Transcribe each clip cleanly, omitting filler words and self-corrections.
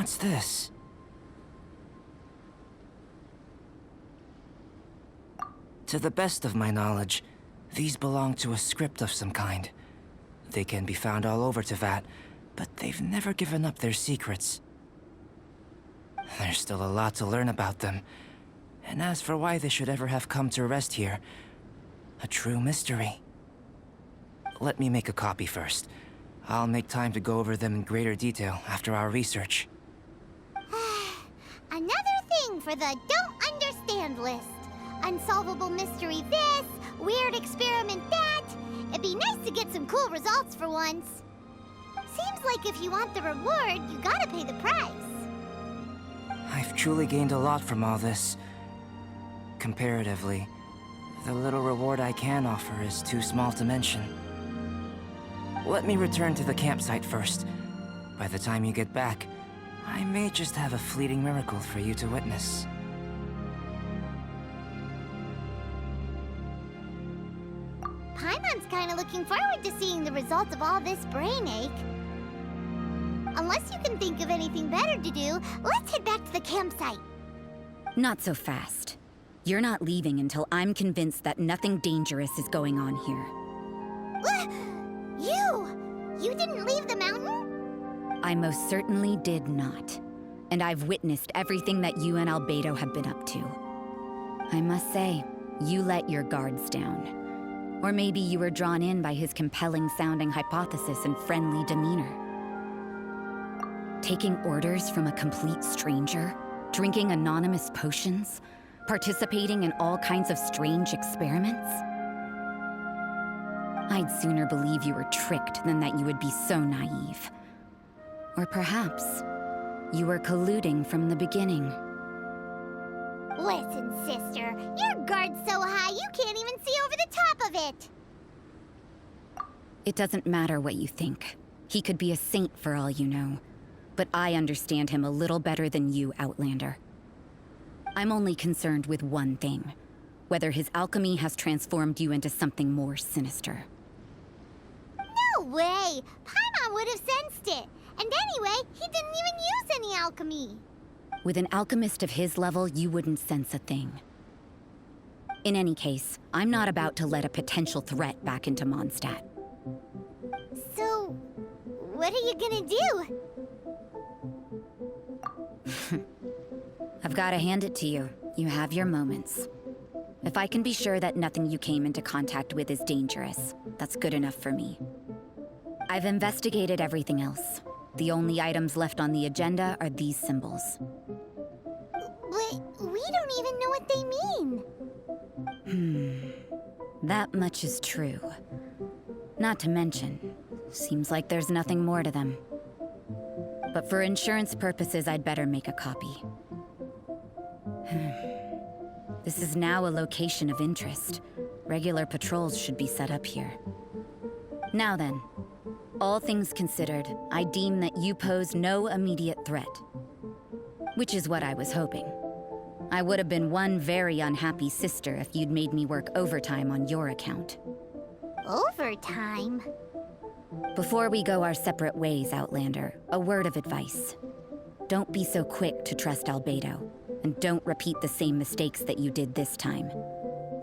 What's this? To the best of my knowledge, these belong to a script of some kind. They can be found all over Teyvat, but they've never given up their secrets. There's still a lot to learn about them. And as for why they should ever have come to rest here, a true mystery. Let me make a copy first. I'll make time to go over them in greater detail after our research. Another thing for the don't understand list. Unsolvable mystery this, weird experiment that. It'd be nice to get some cool results for once. Seems like if you want the reward, you gotta pay the price. I've truly gained a lot from all this. Comparatively, the little reward I can offer is too small to mention. Let me return to the campsite first. By the time you get back, I may just have a fleeting miracle for you to witness. Paimon's kinda looking forward to seeing the result of all this brain ache. Unless you can think of anything better to do, let's head back to the campsite. Not so fast. You're not leaving until I'm convinced that nothing dangerous is going on here. You didn't leave the mountain? I most certainly did not. And I've witnessed everything that you and Albedo have been up to. I must say, you let your guards down. Or maybe you were drawn in by his compelling-sounding hypothesis and friendly demeanor. Taking orders from a complete stranger, drinking anonymous potions, participating in all kinds of strange experiments? I'd sooner believe you were tricked than that you would be so naive. Or perhaps you were colluding from the beginning. Listen, sister, your guard's so high you can't even see over the top of it. It doesn't matter what you think. He could be a saint for all you know. But I understand him a little better than you, Outlander. I'm only concerned with one thing. Whether his alchemy has transformed you into something more sinister. No way! Paimon would have sensed it. And anyway, he didn't even use any alchemy. With an alchemist of his level, you wouldn't sense a thing. In any case, I'm not about to let a potential threat back into Mondstadt. So, what are you gonna do? I've gotta hand it to you. You have your moments. If I can be sure that nothing you came into contact with is dangerous, that's good enough for me. I've investigated everything else. The only items left on the agenda are these symbols. But we don't even know what they mean. That much is true. Not to mention, seems like there's nothing more to them. But for insurance purposes, I'd better make a copy. This is now a location of interest. Regular patrols should be set up here. Now then, all things considered, I deem that you pose no immediate threat. Which is what I was hoping. I would have been one very unhappy sister if you'd made me work overtime on your account. Overtime? Before we go our separate ways, Outlander, a word of advice. Don't be so quick to trust Albedo, and don't repeat the same mistakes that you did this time.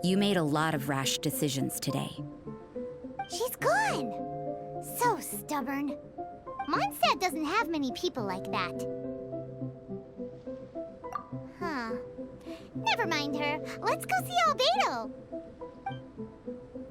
You made a lot of rash decisions today. She's gone! So stubborn. Mondstadt doesn't have many people like that. Huh. Never mind her. Let's go see Albedo.